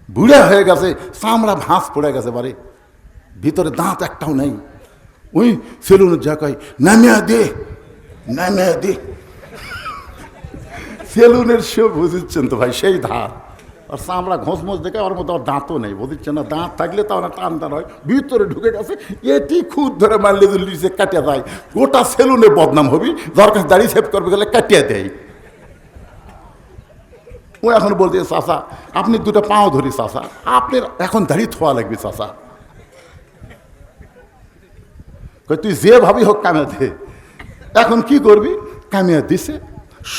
বুড়া হয়ে গেছে, চামড়া ভাঁজ পড়ে গেছে, বারে ভিতরে দাঁত একটাও নেই। ওই সেলুনের জায়গায় নামিয়ে দে, নামিয়ে দে। সেলুনের সে বুঝছেন তো ভাই, সেই ধার। আর চামড়া ঘষমস দেখে ওর মতো দাঁতও নেই, বুঝছেন না? দাঁত থাকলে তো ওরা টান টান হয়, ভিতরে ঢুকে গেছে। এটি খুদ ধরে মারলে লিচে কাটিয়ে যায়, গোটা সেলুনে বদনাম হবি। যার কাছে দাড়ি সেভ করবে গেলে কাটিয়ে দেয়। ও এখন বলতে, চাচা আপনি দুটো পাও ধরি, চাচা আপনার এখন দাড়ি থোয়া লাগবে চাচা। তুই যে ভাবি হোক কামিয়ে দে। এখন কি করবি? কামিয়ে দিছে।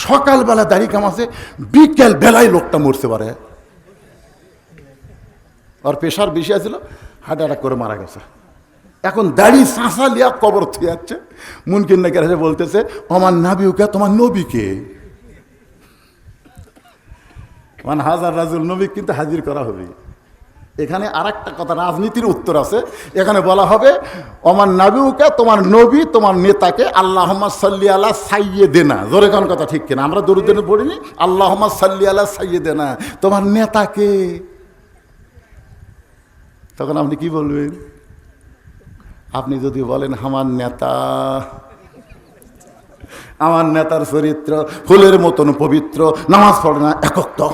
সকালবেলা দাড়ি কামাছে, বিকেল বেলায় লোকটা মরতে পারে। আর প্রেশার বেশি আছিল, হার্ট অ্যাটাক করে মারা গেছে। এখন দাড়ি চাঁচা লিয়া কবর থুয়ে যাচ্ছে। মুনকিন নাকি এসে বলতেছে, আমার নাবিউকে, তোমার নবীকে। মানে হাজার রাজুল নবী কিন্তু হাজির করা হবে। এখানে আর একটা কথা, রাজনীতির উত্তর আছে। এখানে বলা হবে, আমার নাবিউকে, তোমার নবী, তোমার নেতাকে, আল্লাহুম্মা সাল্লি আলা সাইয়্যিদিনা। জোরে কোন কথা ঠিক কিনা? আমরা দরুদ পড়িনি, আল্লাহুম্মা সাল্লি আলা সাইয়্যিদিনা, তোমার নেতাকে। তখন আপনি কি বলবেন? আপনি যদি বলেন আমার নেতা, আমার নেতার চরিত্র ফুলের মতন পবিত্র, নামাজ পড়ে না, একক তো,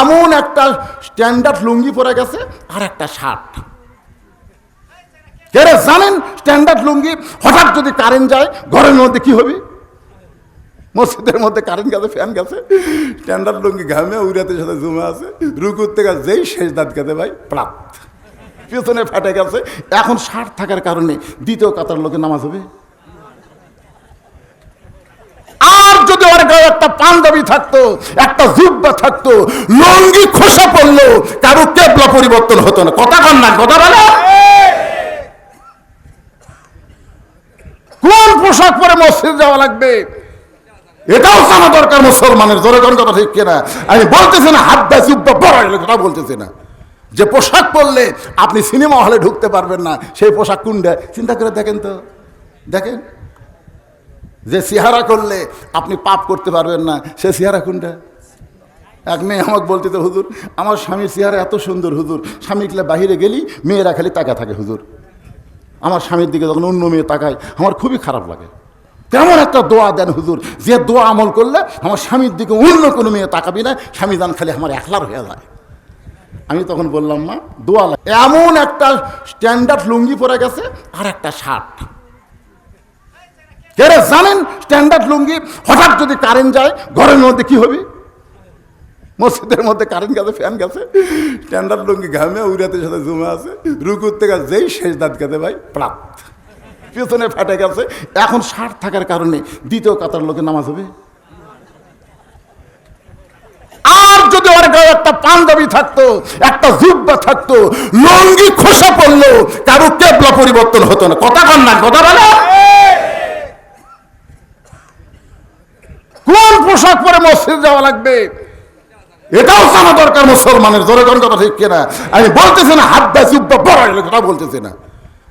এমন একটা স্ট্যান্ডার্ড লুঙ্গি পরে গেছে আর একটা শার্ট। কে রে জানেন স্ট্যান্ডার্ড লুঙ্গি? হঠাৎ যদি কারেন্ট যায় ঘরের মধ্যে কি হবে? মসজিদের মধ্যে কারেন্ট গেছে, ফ্যান গেছে, স্ট্যান্ডার্ড লুঙ্গি ঘামে উড়াতের সাথে জমে আছে, রুকুর থেকে যেই শেষ দাঁত গেছে ভাই প্রাপ, পেছনে ফেটে গেছে। এখন শার্ট থাকার কারণে দ্বিতীয় কাতার লোকে নামাজ হবে। আর যদি ওর গায়ে একটা পাঞ্জাবি থাকতো, একটা জুব্বা থাকতো, লুঙ্গি খসে পড়লো, কারো কেবলা পরিবর্তন হতো না। কথা কন না, কথা বলে। কোন পোশাক পরে মসজিদ যাওয়া লাগবে এটাও জানা দরকার মুসলমানের। জোরে কোন কথা ঠিক কিনা? আমি বলতেছি না হাদ্দা জুব্বা বড় কথা বলতেছি না। যে পোশাক পরলে আপনি সিনেমা হলে ঢুকতে পারবেন না, সেই পোশাক কোনটা চিন্তা করে দেখেন তো, দেখেন। যে চেহারা করলে আপনি পাপ করতে পারবেন না, সে চেহারা কোনটা? এক মেয়ে আমাকে বলতে তো, হুজুর আমার স্বামীর চেহারা এত সুন্দর হুজুর, স্বামীকে বাহিরে গেলি মেয়েরা খালি তাকা থাকে হুজুর, আমার স্বামীর দিকে যখন অন্য মেয়ে তাকায় আমার খুবই খারাপ লাগে। তেমন একটা দোয়া দেন হুজুর, যে দোয়া আমল করলে আমার স্বামীর দিকে অন্য কোনো মেয়ে তাকাবি না, স্বামী দান খালি আমার একলার হয়ে যায়। আমি তখন বললাম, মা দোয়া লাগে। এমন একটা স্ট্যান্ডার্ড লুঙ্গি পরে গেছে আর একটা শার্ট। কে রে জানেন স্ট্যান্ডার্ড লুঙ্গি? হঠাৎ যদি কারেন্ট যায় ঘরের মধ্যে কি হবে? মসজিদের মধ্যে কারেন্ট গেছে, ফ্যান গেছে, স্ট্যান্ডার্ড লুঙ্গি ঘামে উড়াতের সাথে জমে আছে, রুকুর থেকে যেই শেষ দাঁত গেছে ভাই প্রাপ, পেছনে ফেটে গেছে। এখন শার্ট থাকার কারণে দ্বিতীয় কাতার লোকে নামাজ হবে। আর যদি ওর গায়ে একটা পাঞ্জাবি থাকতো, একটা জুব্বা থাকতো, লুঙ্গি খসে পড়লো, কারো কেবলা পরিবর্তন হতো না। কথা কন না, কথা বলে। কোন পোশাক পরে মসজিদ যাওয়া লাগবে এটাও জানা দরকার মুসলমানের। জোরে কোন কথা ঠিক কিনা? আমি বলতেছি না হাদ্দা জুব্বা বড় কথা বলতেছি না।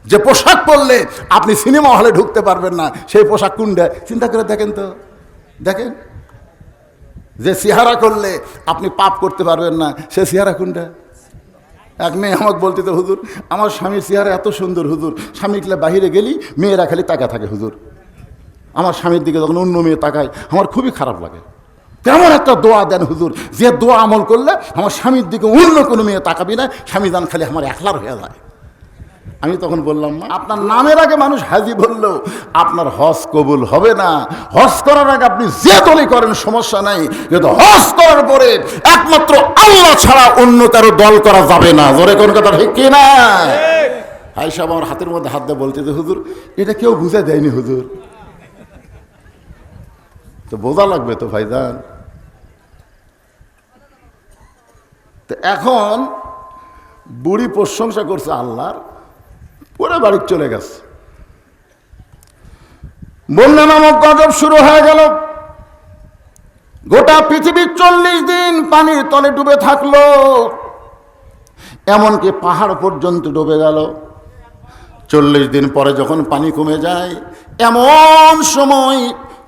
যে পোশাক পরলে আপনি সিনেমা হলে ঢুকতে পারবেন না, সেই পোশাক কোনটা চিন্তা করে দেখেন তো, দেখেন। যে চেহারা করলে আপনি পাপ করতে পারবেন না, সে চেহারা কোনটা? এক মেয়ে আমাকে বলতে তো, হুজুর আমার স্বামীর চেহারা এত সুন্দর হুজুর, স্বামীকে বাহিরে গেলি মেয়েরা খালি তাকা থাকে হুজুর, আমার স্বামীর দিকে যখন অন্য মেয়ে তাকায় আমার খুবই খারাপ লাগে। তেমন একটা দোয়া দেন হুজুর, যে দোয়া আমল করলে আমার স্বামীর দিকে অন্য কোনো মেয়ে তাকাবি না, স্বামী দান খালি আমার একলার হয়ে যায়। আমি তখন বললাম, মা আপনার নামের আগে মানুষ হাজি বললো আপনার হজ কবুল হবে না। হজ করার আগে আপনি যে দলই করেন সমস্যা নাই, কিন্তু হজ করার পরে একমাত্র আল্লাহ ছাড়া অন্য কারো দল করা যাবে না। জোরে কোন কথা ঠিক কিনা? আয়েশা আমার হাতের মধ্যে হাত দিয়ে বলতে যে, হুজুর এটা কেউ বুঝে দেয়নি হুজুর। তো বোঝা লাগবে তো ভাইজান। তো এখন বুড়ি প্রশংসা করছে আল্লাহর, পরে বাড়ি চলে গেছে। বন্যা নামক গজব শুরু হয়ে গেল। গোটা পৃথিবী 40 দিন পানির তলে ডুবে থাকলো, এমনকি পাহাড় পর্যন্ত ডুবে গেল। 40 দিন পরে যখন পানি কমে যায়, এমন সময়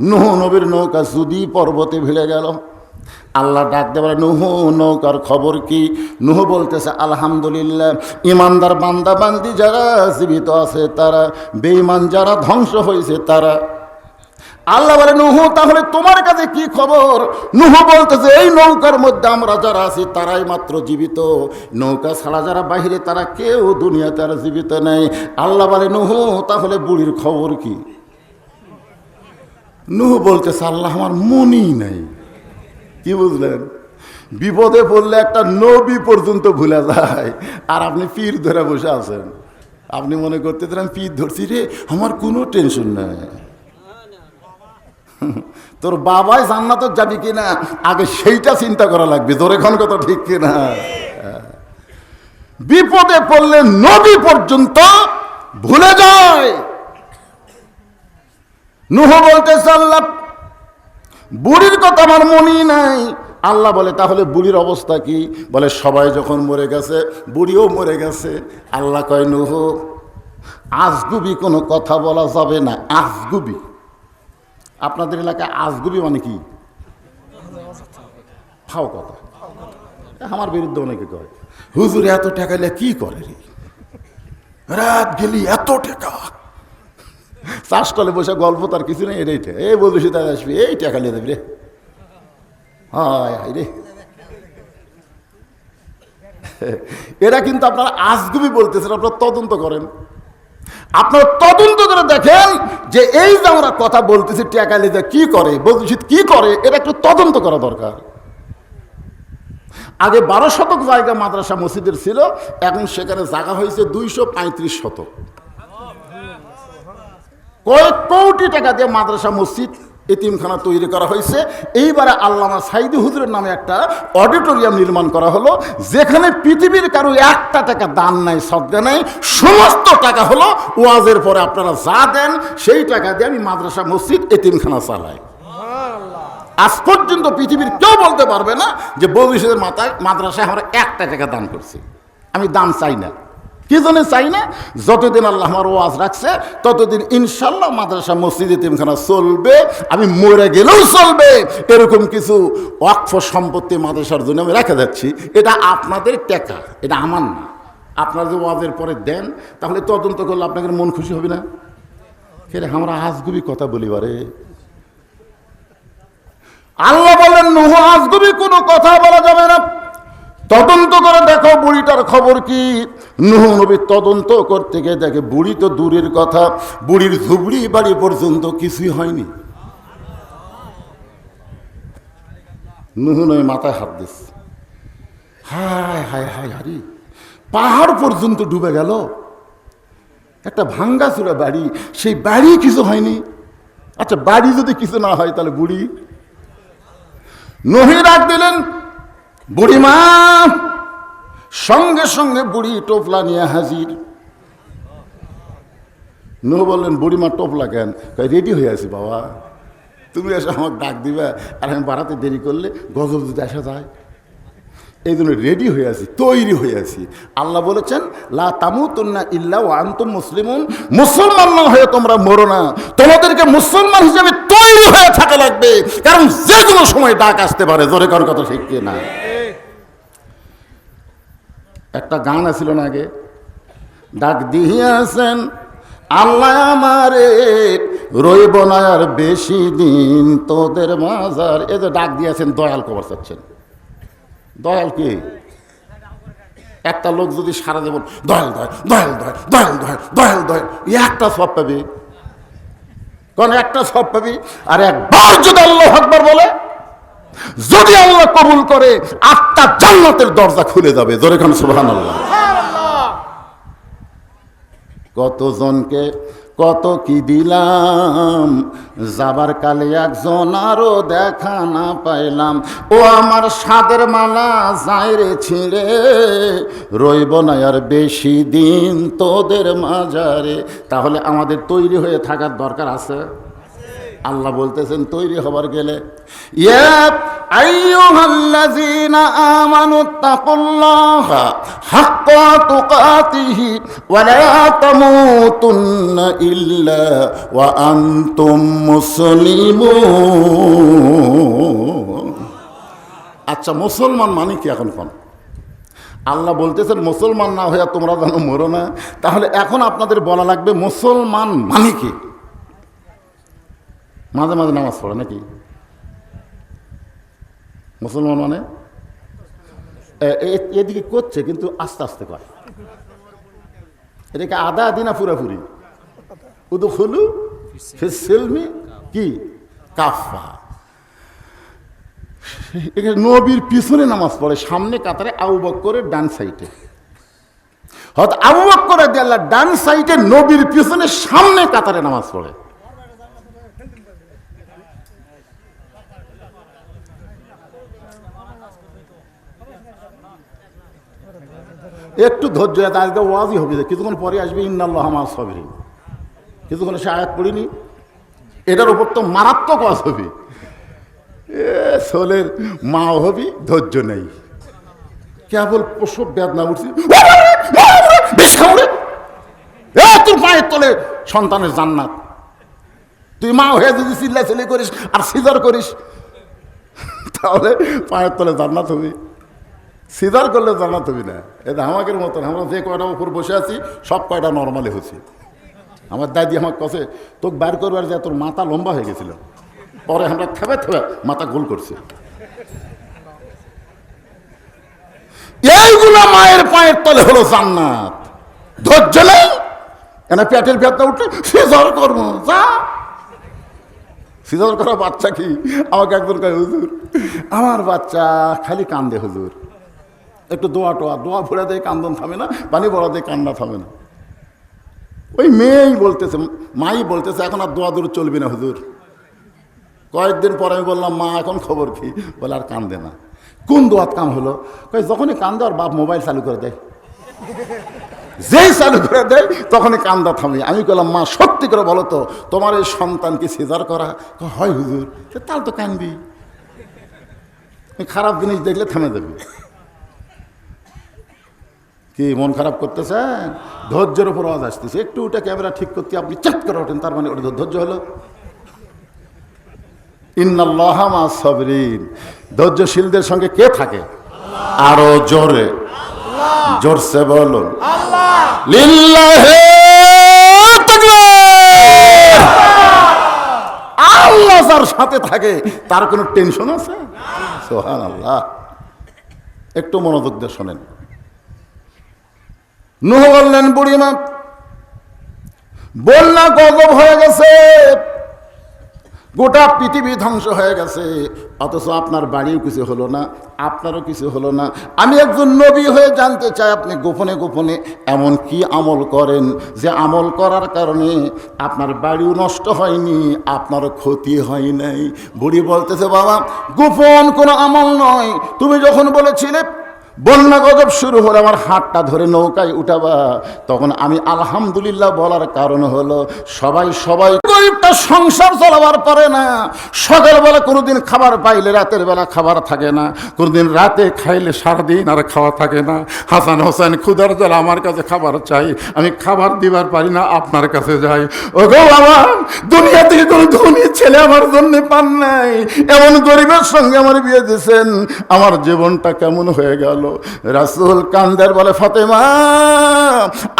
নূহ নবীর নৌকা সুদি পর্বতে ভিড়ে গেল। আল্লাহ ডাকতে বলে নুহ নৌকার খবর কি? নুহ বলতেছে আলহামদুলিল্লাহ, ইমানদার বান্দা বান্দি যারা জীবিত আছে তারা, বেঈমান যারা ধ্বংস হয়েছে তারা। আল্লাহ বলে নুহ তাহলে তোমার কাছে কি খবর? নুহ বলতেছে এই নৌকার মধ্যে আমরা যারা আছি তারাই মাত্র জীবিত, নৌকা ছাড়া যারা বাহিরে তারা কেউ দুনিয়াতে আর জীবিত নেই। আল্লাহ বলে নুহ তাহলে বুড়ির খবর কি? নুহ বলতেছে আল্লাহ আমার মনই নাই। কি বুঝলেন? বিপদে পড়লে একটা নবী পর্যন্ত ভুলে যায়, আর আপনি পীর ধরে বসে আছেন। আপনি মনে করতে আমি পীর ধরছি রে, আমার কোনো টেনশন নাই। তোর বাবাই জান্নাতে যাবি কিনা আগে সেইটা চিন্তা করা লাগবে। তোর এখন কথা ঠিক কিনা? বিপদে পড়লে নবী পর্যন্ত ভুলে যায়। নূহ বলতেছে আল্লাহ বুড়ির কথা আমার মনেই নাই। আল্লাহ বলে তাহলে বুড়ির অবস্থা কি? বলে সবাই যখন মরে গেছে বুড়িও মরে গেছে। আল্লাহ কয় নূহ আজগুবি কোনো কথা বলা যাবে না। আজগুবি, আপনাদের এলাকায় আজগুবি মানে কি? ফাও কথা। আমার বিরুদ্ধে অনেকে কয় হুজুর এত টাকা নিয়ে কি করে রে, রাত গেলি এত টাকা। চাষ করলে বসে গল্প তার কিছু নেই। এইটা এই বলছি তাই আসবি, এই টাকা নিয়ে দেবি রে। হায় হায় রে, এরা কিন্তু আপনারা আজগুবি বলতেছেন। আপনারা তদন্ত করেন, আপনারা তদন্ত করে দেখেন যে এই যে আমরা কথা বলতেছি টাকা নিয়ে কি করে, বলতেছি কি করে, এটা একটু তদন্ত করা দরকার। আগে 12 শতক জায়গা মাদ্রাসা মসজিদের ছিল, এখন সেখানে জায়গা হয়েছে 235 শতক। কয়েক কোটি টাকা দিয়ে মাদ্রাসা মসজিদ এতিমখানা তৈরি করা হয়েছে। এইবারে আল্লামা সাইদি হুজুরের নামে একটা অডিটোরিয়াম নির্মাণ করা হলো, যেখানে পৃথিবীর কারো একটা টাকা দান নাই, সদকা নাই, সমস্ত টাকা হলো ওয়াজের পরে আপনারা যা দেন সেই টাকা দিয়ে আমি মাদ্রাসা মসজিদ এতিমখানা চালাই। আজ পর্যন্ত পৃথিবীর কেউ বলতে পারবে না যে ভবিষ্যতের মাদ্রাসায় আমরা একটা টাকা দান করছি। আমি দান চাই না। কি জন্য চাই না? যতদিন আল্লাহ আমার ওয়াজ রাখছে ততদিন ইনশাল্লাহ মাদ্রাসা মসজিদ এতিমখানা চলবে, আমি মরে গেলেও চলবে। এরকম কিছু ওয়াকফ সম্পত্তি মাদ্রাসার জন্য আমি রেখে যাচ্ছি। এটা আপনাদের টাকা, এটা আমার না। আপনারা যে ওয়াজের পরে দেন তাহলে তদন্ত করলে আপনাদের মন খুশি হবে না? কেরে আমরা আজগুবি কথা বলিবারে। আল্লাহ বলেন নূহ আজগুবি কোনো কথা বলা যাবে না, তদন্ত করে দেখো বুড়িটার খবর কি। নূহ নবী তদন্ত করতে গিয়ে দেখে বুড়ি তো দূরের কথা, বুড়ির ঝুবড়ি বাড়ি পর্যন্ত কিছুই হয়নি। নূহ নবী মাথায় হাত দিচ্ছে, হায় হায় হায় হারি, পাহাড় পর্যন্ত ডুবে গেল। একটা ভাঙ্গা চূড়া বাড়ি, সেই বাড়ি কিছু হয়নি। আচ্ছা বাড়ি যদি কিছু না হয় তাহলে বুড়ি? নূহ ডাক দিলেন বুড়িমা। সঙ্গে সঙ্গে বুড়ি টোপলা নিয়ে হাজির। নূহ বললেন বুড়িমা টোপলা কেন? রেডি হয়ে আছি বাবা, তুমি এসে আমাকে ডাক দিবা, আর আমি বাড়াতে দেরি করলে গজব যদি আসা যায়, এই জন্য রেডি হয়ে আছি, তৈরি হয়ে আছি। আল্লাহ বলেছেন লা তামুতুন্না ইল্লা ওয়া আনতুম মুসলিমুন, মুসলমান না হয়ে তোমরা মরো না, তোমাদেরকে মুসলমান হিসেবে তৈরি হয়ে থাকা লাগবে, কারণ যে কোনো সময় ডাক আসতে পারে। জোরে কার কথা ঠিক না? একটা গান আছিল না আগে, ডাক দিয়েছেন আল্লাহ আমারে রইব না আর বেশি দিন তোদের মাজার। এ যে ডাক দিয়েছেন দয়াল কবার চাচ্ছেন। দয়াল কি? একটা লোক যদি সারা দেব দয়াল দয়াল দয়াল দয়াল দয়াল দয়াল দয়াল দয়াল, একটা সব পাবি, কোন একটা সব পাবি। আর একবার যদি আল্লাহু আকবার বলে, যদি আল্লাহ কবুল করে, 8টা জান্নাতের দরজা খুলে যাবে। জোরে খান সুবহানাল্লাহ। কতজনকে কত কি দিলাম, যাবার কালে একজন আরো দেখা না পাইলাম। ও আমার সাদের মালা যায় রে ছিঁড়ে, রইব না আর বেশি দিন তোদের মাজারে। তাহলে আমাদের তৈরি হয়ে থাকার দরকার আছে। আল্লাহ বলতেছেন তৈরি হবার গেলে ইয়া আইয়ুহাল্লাযীনা আমানুত্তাকুল্লাহা হাক্কা তুকাতিহি ওয়া লা তামুতুন্না ইল্লা ওয়া আনতুম মুসলিমুন। আচ্ছা মুসলমান মানে কি এখন কোন? আল্লাহ বলতেছেন মুসলমান না হইয়া তোমরা যেন মরো না। তাহলে এখন আপনাদের বলা লাগবে মুসলমান মানে কি? মাঝে মাঝে নামাজ পড়ে নাকি? মুসলমান মানে এদিকে করছে কিন্তু আস্তে আস্তে করে। এটাকে আদা আদি না পুরাপুরি? উদখুলু ফিস সিলমি কি কাফা। এখানে নবীর পিছনে নামাজ পড়ে, সামনে কাতারে আবু বকরের ডান সাইডে। হয়তো আবু বকর রাদিয়াল্লাহু ডান সাইডে, নবীর পিছনে সামনে কাতারে নামাজ পড়ে। একটু ধৈর্য, আজকে ওয়াজই হবে, কিছুক্ষণ পরে আসবে ইন্নাল্লাহা মাআস সাবিরিন। কিছুক্ষণ সে আয়াত পড়িনি, এটার উপর তো মারাত্মক ওয়াজ হবে। সোলের মা হবি, ধৈর্য নেই, কেবল প্রসব বেদনা উঠছি, তোর পায়ের তলে সন্তানের জান্নাত। তুই মা হয়ে যদি চিল্লাচিল্লি করিস আর সিজার করিস তাহলে পায়ের তলে জান্নাত হবি। সিজার করলে জান্নাত হবি না। এটা আমাদের মতন, আমরা যে কয়টা উপর বসে আছি সব কয়টা নর্মালি হচ্ছে। আমার দাদি আমার কাছে তোকে বার করবার যে তোর মাথা লম্বা হয়ে গেছিল, পরে আমরা থেবে থেবে মাথা গোল করছি। এইগুলো মায়ের পায়ের তলে হলো জান্নাত। ধৈর্য নেই, কেন পেটের ব্যথা উঠলে সিজার করবো, যা সিজার করা বাচ্চা কি? আমাকে একজন কয় হুজুর আমার বাচ্চা খালি কান্দে, হুজুর একটু দোয়া টোয়া, দোয়া ভরে দেয় কান্দন থামে না, পানি ভরা দেয় কান্না থামে না। ওই মেয়েই বলতেছে, মাই বলতেছে এখন আর দোয়া দূর চলবে না হুজুর। কয়েকদিন পরে আমি বললাম মা এখন খবর কি? বলে আর কান্দে না। কোন দোয়াত কাম হলো? কই যখনই কান্দে আর বাপ মোবাইল চালু করে দেয়, যেই চালু করে দেয় তখনই কান্দা থামে। আমি বললাম মা সত্যি করে বলো তো তোমার এই সন্তান কি সিজার করা? হয় হুজুর। তাহলে তো কানবি, খারাপ জিনিস দেখলে থেমে দেবে। কি মন খারাপ করতেছেন? ধৈর্যের উপর আওয়াজ আসতেছে, একটু ওটা ক্যামেরা ঠিক করতে আপনি চেক করে ওঠেন, তার মানে ওটা ধৈর্য হলো। ইন্নাল্লাহা মাআস সাবিরিন, ধৈর্যশীলদের সঙ্গে কে থাকে? আরো জোরে, জোরসে বলুন লিল্লাহি তাকবীর। আল্লাহ যার সাথে থাকে তার কোনো টেনশন আছে? সুবহানাল্লাহ। একটু মনোযোগ দিয়ে শোনেন। নূহ বললেন বুড়িমা বন্যা গজব হয়ে গেছে, গোটা পৃথিবী ধ্বংস হয়ে গেছে, অথচ আপনার বাড়িও কিছু হলো না, আপনারও কিছু হলো না। আমি একজন নবী হয়ে জানতে চাই আপনি গোপনে গোপনে এমন কি আমল করেন যে আমল করার কারণে আপনার বাড়িও নষ্ট হয়নি, আপনারও ক্ষতি হয় নাই। বুড়ি বলতেছে বাবা গোপন কোনো আমল নয়, তুমি যখন বলেছিলে বন্যা গজব শুরু হলে আমার হাতটা ধরে নৌকায় উঠাবা, তখন আমি আলহামদুলিল্লাহ বলার কারণ হলো সবাই গরিবটা সংসার চালাবার পারে না, সকালবেলা কোনোদিন খাবার পাইলে রাতের বেলা খাবার থাকে না, কোনোদিন রাতে খাইলে সারাদিন আর খাওয়া থাকে না। হাসান হোসেন ক্ষুধার জ্বালা আমার কাছে খাবার চাই, আমি খাবার দিবার পারি না, আপনার কাছে যাই। ও গো আমার দুনিয়া থেকে কোনো ধনী ছেলে আমার জন্য পান নাই, এমন গরিবের সঙ্গে আমার বিয়ে দিয়েছেন, আমার জীবনটা কেমন হয়ে গেল। রাসূল কান্দের বলে ফাতেমা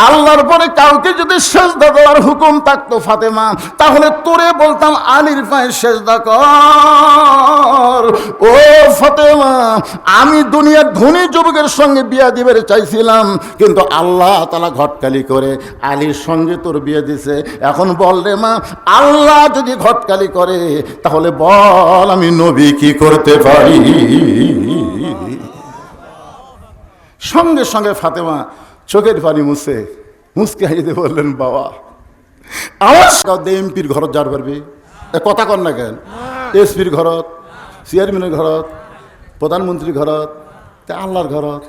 আল্লাহর পরে কাউকে যদি সেজদা দেওয়ার হুকুম থাকতো ফাতেমা, তাহলে তোরে বলতাম আলীর পায়ে সেজদা কর। ও ফাতেমা আমি দুনিয়ার ধনী যুবকের সঙ্গে বিয়ে দিবে চাইছিলাম, কিন্তু আল্লাহ তাআলা ঘটকালি করে আলীর সঙ্গে তোর বিয়ে দিছে। এখন বল রে মা, আল্লাহ যদি ঘটকালি করে তাহলে বল আমি নবী কি করতে পারি? সঙ্গে সঙ্গে ফাতেমা চোখের পানি মুসকে হাইতে বললেন বাবা আমার এমপির ঘরত যার পারবি, কথা কর না কেন? এসপির ঘরত, চেয়ারম্যানের ঘরত, প্রধানমন্ত্রীর ঘরত, আল্লাহর ঘরত।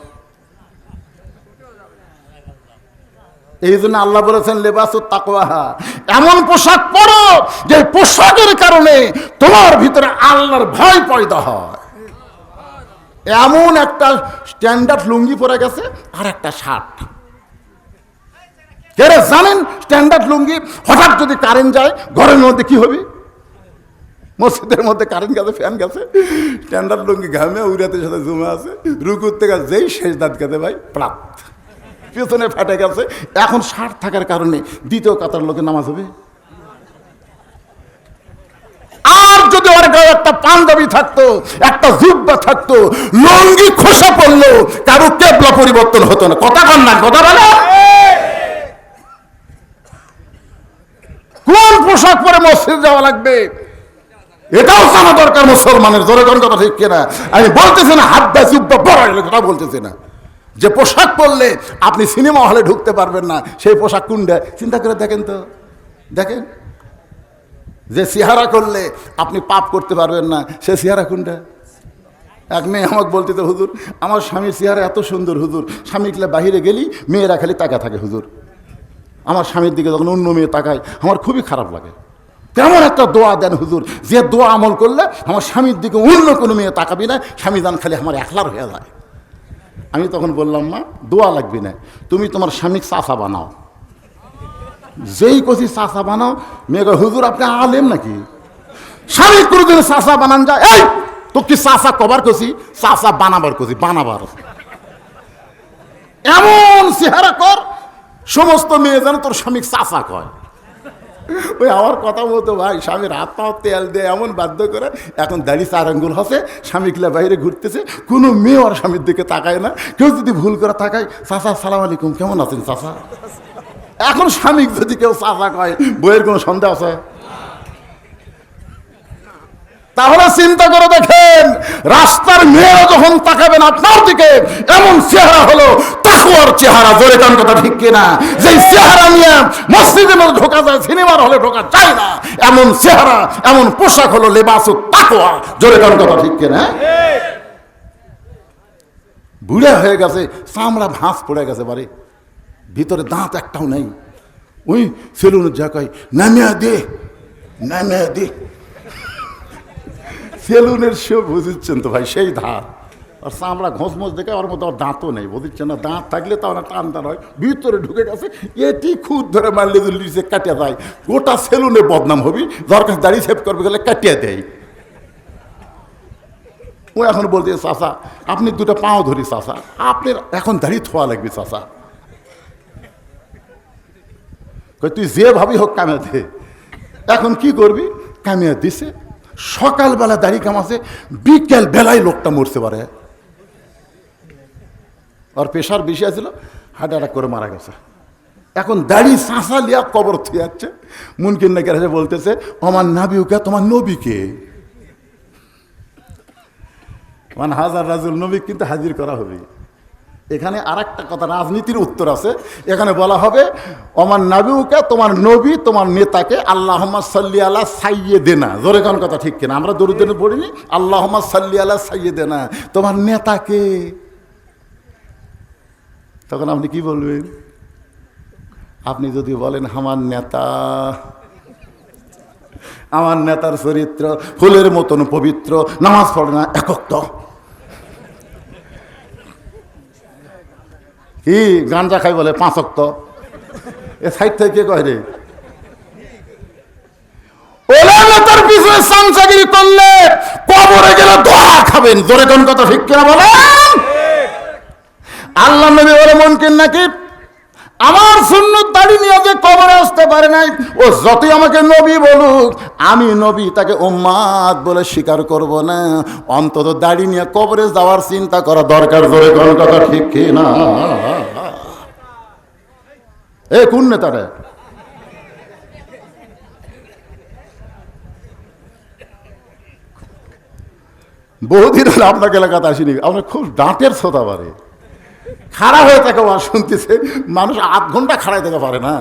এই জন্য আল্লাহ বলেছেন লেবাসুত তাকওয়া, এমন পোশাক পরো যে পোশাকের কারণে তোমার ভিতরে আল্লাহর ভয় পয়দা হয়। এমন একটা স্ট্যান্ডার্ড লুঙ্গি পরে গেছে আর একটা শার্ট, কে জানেন স্ট্যান্ডার্ড লুঙ্গি হঠাৎ যদি কারেন্ট যায় ঘরের মধ্যে কি হবে? মসজিদের মধ্যে কারেন্ট গেছে, ফ্যান গেছে, স্ট্যান্ডার্ড লুঙ্গি ঘামে উড়াতের সাথে জমে আছে, রুকুর থেকে যেই শেষ দাঁত গেছে ভাই প্রাপ পেছনে ফেটে গেছে। এখন 60 থাকার কারণে দ্বিতীয় কাতার লোকে নামাজ হবে। আর যদি ওর গায়ে একটা পাঞ্জাবি থাকতো, একটা জুব্বা থাকতো, লুঙ্গি খসে পড়লো, কারো কেবলা পরিবর্তন হতো না। কথা কন না, কথা বলে কোন পোশাক পরে মসজিদ যাওয়া লাগবে এটাও জানা দরকার মুসলমানের। জোরে কোন কথা ঠিক কিনা? আমি বলতেছি না হাব্বা জুব্বা বড় কথা বলতেছি না। যে পোশাক পরলে আপনি সিনেমা হলে ঢুকতে পারবেন না, সেই পোশাক কোনটা চিন্তা করে দেখেন তো, দেখেন। যে চেহারা করলে আপনি পাপ করতে পারবেন না, সে চেহারা কোনটা? এক মেয়ে আমাকে বলতে, হুজুর আমার স্বামীর চেহারা এত সুন্দর হুজুর, স্বামীগুলো বাহিরে গেলি মেয়েরা খালি তাকা থাকে হুজুর, আমার স্বামীর দিকে যখন অন্য মেয়ে তাকায় আমার খুবই খারাপ লাগে। তেমন একটা দোয়া দেন হুজুর, যে দোয়া আমল করলে আমার স্বামীর দিকে অন্য কোনো মেয়ে তাকাবি না, স্বামী জান খালি আমার একলার হয়ে যায়। আমি তখন বললাম, মা দোয়া লাগবে না, তুমি তোমার স্বামীকে চাচা বানাও। যেই কছি চাচা বানাও, মেয়েকে হুজুর আপনি আলেম নাকি, স্বামী কোনোদিন চাচা বানান যায়? এই তো কি চাচা কবার কছি, চাচা বানাবার কছি, বানাবার। এমন চেহারা কর সমস্ত মেয়ে যেন তোর স্বামী চাচা কয়। ওই আমার কথা বলতো, ভাই স্বামীর হাত পাও তেল দিয়ে এমন বাধ্য করে, এখন দাড়ি 4 আঙ্গুল হসে, স্বামীগুলা বাইরে ঘুরতেছে, কোনো মেয়ে ওর স্বামীর দিকে তাকায় না। কেউ যদি ভুল করে তাকায়, চাচা সালাম আলাইকুম, কেমন আছেন চাচা? এখন স্বামী যদি কেউ চাচা কয়, বইয়ের কোনো সন্দেহ আছে? তাহলে চিন্তা করে দেখেন, রাস্তার মেয়েরা যখন তাকাবেন আপনার দিকে, এমন চেহারা হলো তাকওয়ার চেহারা। জোরে কান কথা ঠিক কিনা? যে চেহারা নিয়ে মসজিদের মধ্যে ঢোকা যায়, সিনেমার হলে ঢোকা যায় না, এমন চেহারা, এমন পোশাক হলো লেবাসুত তাকওয়া। জোরে কান কথা ঠিক কিনা? বুড়া হয়ে গেছে, চামড়া ভাঁজ পড়ে গেছে, বাড়ি ভিতরে দাঁত একটাও নেই। ওই সেলুনের জায়গায় নামিয়ে দে, নামিয়ে দে। সেলুনের সে বুঝছেন তো ভাই, সেই ধার আর চামড়া ঘোষমোষ দেখে ওর মধ্যে দাঁতও নেই, বুঝছেন না? দাঁত থাকলে তো ওরা টান টান হয়, ভিতরে ঢুকে গেছে, এটি খুদ ধরে মারলে সে কাটিয়ে যায়, গোটা সেলুনে বদনাম হবি, যার কাছে দাড়ি সেভ করবে গেলে কাটিয়ে দেয়। ও এখন বলতে, চাচা আপনি 2টা পাও ধরি, চাচা আপনার এখন দাড়ি থোয়া লাগবে চাচা। তুই যে ভাবি হোক কামিয়ে দে। এখন কি করবি? কামিয়ে দিছে, সকালবেলা দাড়ি কামাছে, বিকেল বেলায় লোকটা মরতে পারে। আর প্রেশার বেশি আছিল, হার্ট অ্যাটাক করে মারা গেছে। এখন দাড়ি চাঁচা লিয়া কবর থুয়ে যাচ্ছে, মুনকিন নাকি বলতেছে, আমার নাবিউকে তোমার নবীকে, মানে হাজার রাজুল নবী কিন্তু হাজির করা হবে। এখানে আর একটা কথা, রাজনীতির উত্তর আছে। এখানে বলা হবে, ওমান নাবিউকা, তোমার নবী, তোমার নেতাকে, আল্লাহুম্মা সাল্লি আলা সাইয়্যিদিনা। জোরে কোন কথা ঠিক কিনা? আমরা দরুদ পড়িনি, আল্লাহুম্মা সাল্লি আলা সাইয়্যিদিনা, তোমার নেতাকে। তখন আপনি কি বলবেন? আপনি যদি বলেন আমার নেতা, আমার নেতার চরিত্র ফুলের মতন পবিত্র, নামাজ পড়ে না, একক, কি গাঞ্জা খাই বলে 5 ওয়াক্ত, এ সাইড থেকে কয় রে? ওলা নেতার পিছনে সামসাগিরি করলে কবরে গেলে দোয়া খাবেন। জোরে কোন কথা ঠিক কিনা বলেন? আল্লাহ নবী বলে, মুনকিন নাকি আমার সুন্নত দাড়ি নিয়ে যে কবরে আসতে পারে নাই, ও যতই আমাকে নবী বলুক, আমি নবী তাকে উম্মাত বলে স্বীকার করব না। অন্তত দাড়ি নিয়ে কবরে যাওয়ার চিন্তা করা দরকার। জোরে কোন কথা ঠিক কিনা? এ কোন নেতারে? বহুদিন হলে আপনাকে এলাকাতে আসিনি, আপনার খুব ডাঁটের শ্রোতা পারে, খাড়া হয়ে থাকে ওয়াজ শুনতেছে, মানুষ 8 ঘন্টা খাড়াই থেকে পারে না।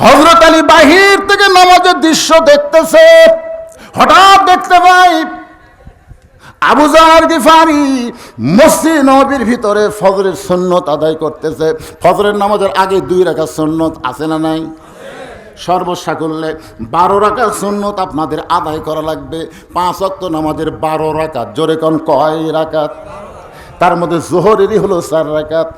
হযরত আলী বাহির থেকে নামাজের দৃশ্য দেখতেছে, হঠাৎ দেখতে পাই আবু যর গিফারি মসজিদ নববীর ভিতরে ফজরের সুন্নত আদায় করতেছে। ফজরের নামাজের আগে 2 রাকাত সুন্নত আছে না নাই? সর্বসাকুল্যে 12 রাকাত সুন্নত আপনাদের আদায় করা লাগবে। 5 ওয়াক্ত নামাজের 12 রাকাত। জোরে কোন কয় রাকাত? তার মধ্যে জোহরেরই হলো 4 রাকাত,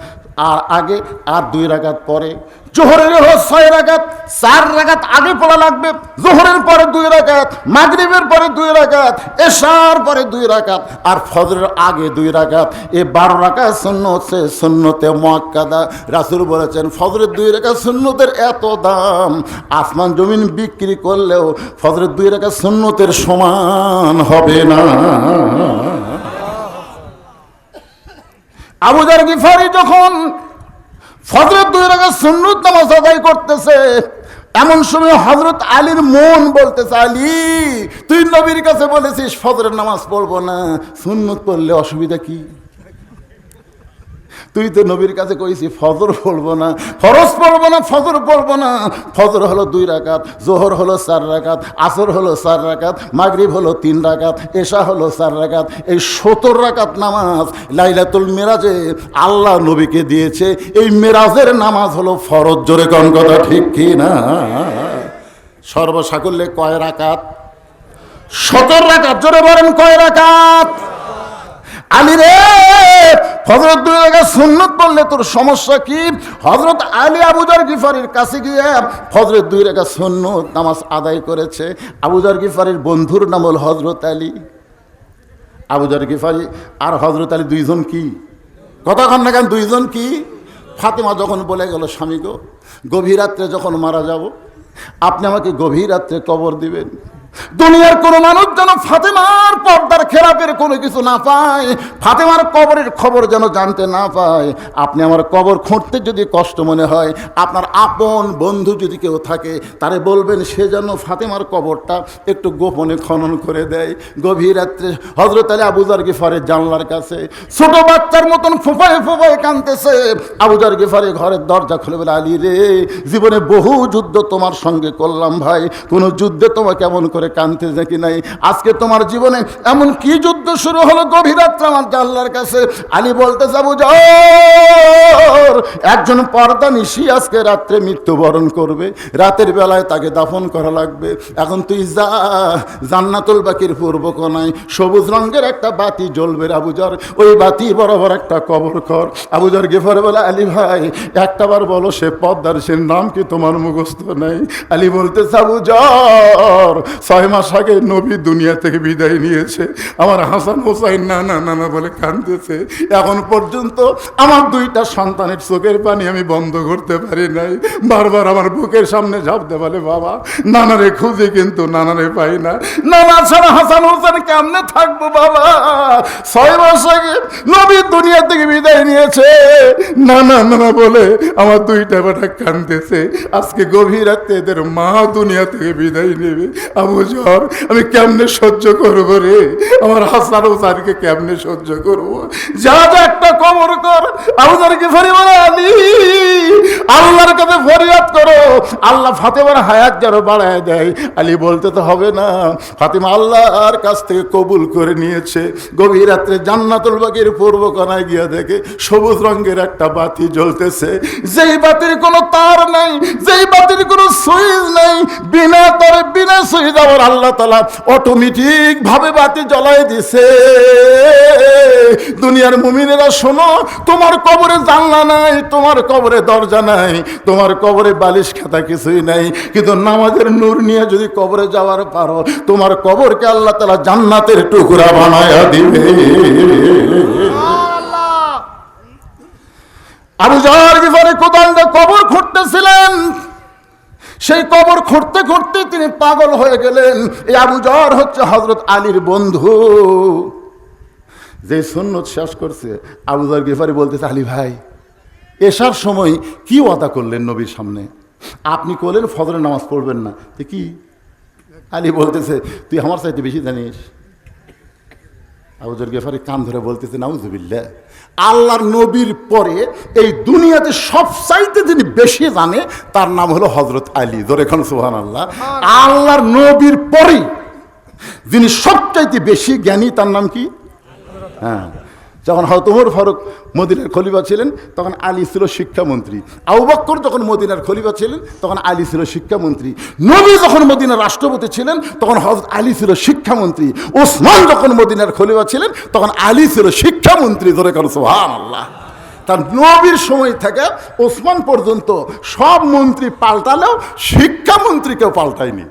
আর আগে আর 2 রাকাত পরে। জোহরের হলো 6 রাকাত, 4 রাকাত আগে পড়া লাগবে, জোহরের পরে 2 রাকাত, মাগরিবের পরে 2 রাকাত, এশার পরে 2 রাকাত, আর ফজরের আগে 2 রাকাত। এই 12 রাকাত সুন্নত হচ্ছে সুন্নতে মুআক্কাদা। রাসূল বলেছেন ফজরের 2 রাকাত সুন্নতের এত দাম, আসমান জমিন বিক্রি করলেও ফজরের 2 রাকাত সুন্নতের সমান হবে না। আবু যার গিফারি যখন ফজরের 2 রাকাত সুন্নত নামাজ আদায় করতেছে, এমন সময় হযরত আলীর মন বলতেছে, আলী তুই নবীর কাছে বলেছিস ফজরের নামাজ পড়বো না, সুন্নত পড়লে অসুবিধা কি? তুই তো নবীর কাছে কইছি ফজর পড়বো না, ফরজ পড়বো না, ফজর পড়বো না। ফজর হলো 2 রাকাত, জোহর হলো 4 রাকাত, আসর হলো 4 রাকাত, মাগরিব হলো 3 রাকাত, এশা হলো 4 রাকাত। এই 70 রাকাত নামাজ লাইলাতুল মিরাজে আল্লাহ নবীকে দিয়েছে। এই মিরাজের নামাজ হলো ফরজ। জোরে কোন কথা ঠিক কি না? সর্বসাকুল্যে কয় রাকাত? 70 রাকাত। জোরে বলেন কয় রাকাত? আলী রে, ফজরের 2 রাকাত সুন্নত পড়লে তোর সমস্যা কি? হযরত আলী আবু যার গিফারির কাছে গিয়ে ফজরের 2 রাকাত সুন্নত নামাজ আদায় করেছে। আবু যার গিফারির বন্ধুর নাম হল হযরত আলী। আবু যার গিফারি আর হযরত আলী দুইজন কি কথা কন না কেন? দুইজন কি? ফাতেমা যখন বলে গেল, স্বামী গো, গভীর রাত্রে যখন মারা যাব আপনি আমাকে গভীর রাত্রে কবর দিবেন। দুনিয়ার কোন মানুষ যেন ফাতেমার পর্দার খেলাপের কোনো কিছু না পায়, ফাতেমার কবরের খবর যেন জানতে না পায়। আপনি আমার কবর খুঁড়তে যদি কষ্ট মনে হয়, আপনার আপন বন্ধু যদি কেউ থাকে তারে বলবেন সে যেন ফাতেমার কবরটা একটু গোপনে খনন করে দেয়। গভীর রাত্রে হযরত আলী আবু যার গিফারের জানলার কাছে ছোট বাচ্চার মতন ফোঁপায় ফোঁপায় কাঁদতেছে। আবু যার গিফারি ঘরের দরজা খুলে বলে, আলী রে, জীবনে বহু যুদ্ধ তোমার সঙ্গে করলাম ভাই, কোন যুদ্ধে তোমাকে কেমন করে কানতে দেখি নাই। আজকে তোমার জীবনে এমন কি যুদ্ধ শুরু হলো গভীর রাত্রে আমার জানলার কাছে? আলী বলতে যাবো, একজন পর্দা নিশি আজকে রাত্রে মৃত্যুবরণ করবে, রাতের বেলায় তাকে দাফন করা লাগবে। এখন তুই যা, জান্নাতুল বাকির পূর্ব কোণায় সবুজ রঙের একটা বাতি জ্বলবে আবু যার, ওই বাতি বরাবর একটা কবর কর। আবু যার গিফার বলে, আলী ভাই একটাবার বলো সে পর্দার সে নাম কি তোমার মুখস্থ নেই? আলী বলতে আবু যার 6 মাস আগে নবী দুনিয়া থেকে বিদায় নিয়েছে, আমার হাসান হোসাইন নানা নানা বলে কাঁদতেছে। এখন পর্যন্ত আমার 2টা সন্তানের চোখের পানি আমি বন্ধ করতে পারি নাই। বারবার আমার বুকের সামনে ঝাঁপতে বলে, বাবা নানারে খুঁজে কিন্তু নানারে পাই না, নানা ছাড়া হাসান হোসেন কেমনে থাকবো বাবা? 6 মাস আগে নবী দুনিয়া থেকে বিদায় নিয়েছে, নানা নানা বলে আমার 2টা বেটা কাঁদতেছে। আজকে গভীর রাতে এদের মা দুনিয়া থেকে বিদায় নেবে। আবু যার আমি কেমনে সহ্য করবো রে? আমার হাসান হোসেনকে কেমনে সহ্য করবো? যা যা একটা কবর কর। আবু যার গিফারি বলে, আলী আল্লাহর কাছে ফরিয়াদ করো, আল্লাহ ফাতেমার হায়াত যেন বাড়ায় দেয়। আলী বলতে তো হবে না, ফাতেমা আল্লাহর কাছ থেকে কবুল করে নিয়েছে। গভীর রাত্রে জান্নাতুল বাকির পূর্ব কোণায় গিয়ে দেখে সবুজ রঙের একটা বাতি জ্বলতেছে, যেই বাতির কোনো তার নাই, যেই বাতির কোনো সুইচ নাই, বিনা তারে বিনা সুইচ আমার আল্লাহ তাআলা অটোমেটিক ভাবে বাতি জ্বলাই দিছে। দুনিয়ার মুমিনেরা শোনো, তোমার কবরে জানলা নাই, তোমার কবরে দরজা নাই, তোমার কবরে বালিশ খাতা কিছুই নাই, কিন্তু নামাজের নূর নিয়ে যদি কবরে যাওয়ার পারো, তোমার কবরকে আল্লাহ তাআলা জান্নাতের টুকরা বানায়া দিবে। আবু যার গিফারি কোদালটা কবর খুঁড়তেছিলেন, সেই কবর খুঁড়তে খুঁড়তে তিনি পাগল হয়ে গেলেন। এই আবু যার হচ্ছে হযরত আলীর বন্ধু। যে সুন্নত শেষ করছে, আবু যার গিফারি বলতেছে, আলী ভাই এশার সময় কি ওয়াদা করলেন নবীর সামনে? আপনি করলেন ফজরের নামাজ পড়বেন না, তো কি? আলী বলতেছে, তুই আমার চাইতে বেশি জানিস। আবু যার গিফারি কান ধরে বলতেছে, নাউজুবিল্লাহ, আল্লাহর নবীর পরে এই দুনিয়াতে সবচাইতে যিনি বেশি জানে তার নাম হলো হযরত আলী। ধরে এখন সুবহানাল্লাহ। আল্লাহর নবীর পরে যিনি সবচাইতে বেশি জ্ঞানী তার নাম কি? হ্যাঁ, যখন হযরত ওমর ফারুক মদিনার খলিফা ছিলেন তখন আলী ছিল শিক্ষামন্ত্রী। আবু বকর যখন মদিনার খলিফা ছিলেন তখন আলী ছিল শিক্ষামন্ত্রী। নবী যখন মদিনার রাষ্ট্রপতি ছিলেন তখন হযরত আলী ছিল শিক্ষামন্ত্রী। ওসমান যখন মদিনার খলিফা ছিলেন তখন আলী ছিল শিক্ষামন্ত্রী। ধরে কেন সুবহানাল্লাহ। তার নবীর সময় থেকে ওসমান পর্যন্ত সব মন্ত্রী পাল্টালেও শিক্ষামন্ত্রীকেও পাল্টায়নি।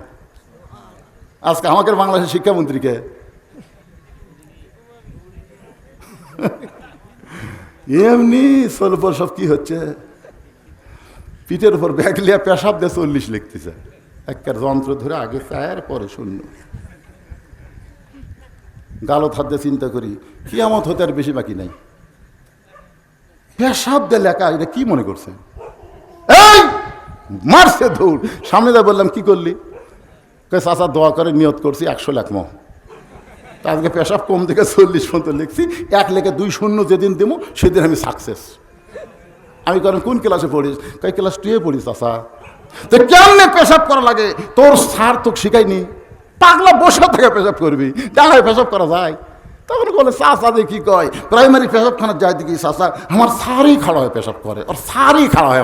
আজকে আমাদের বাংলাদেশের শিক্ষামন্ত্রীকে এমনি স্বল্প সব কি হচ্ছে, পিঠের উপর ব্যাগ লিয়া পেশাব দিয়ে 40 লিখতেছে, একটা যন্ত্র ধরে আগে চায়ের পরে শূন্য। গালত হাত দিয়ে চিন্তা করি কিয়ামত হতে আর বেশি বাকি নাই। পেশাব দিয়ে লেখা, এটা কি মনে করছে? এই মারছে দৌড়, সামনে যা বললাম কি করলি? চাচা দোয়া করে নিয়ত করছি 100 লাখ মহ। আজকে পেশাব কম থেকে 40 পর্যন্ত লিখছি, 1 লেখে 2 শূন্য যেদিন দেবো সেদিন আমি সাকসেস। আমি কারণ কোন ক্লাসে পড়িস? কই ক্লাস 2 পড়িস চাচা। তো কেমনে পেশাব করা লাগে তোর স্যার তোকে শিখায়নি? পাগলা বসে থেকে পেশাব করবি, জায়গায় পেশাব করা যায়? তখন বলে চাচা যে কি কয়, প্রাইমারি পেশাবখানা যায় দেখি চাচা আমার স্যারই খাড়া হয় পেশাব করে, আর স্যারই খাড়া হয়।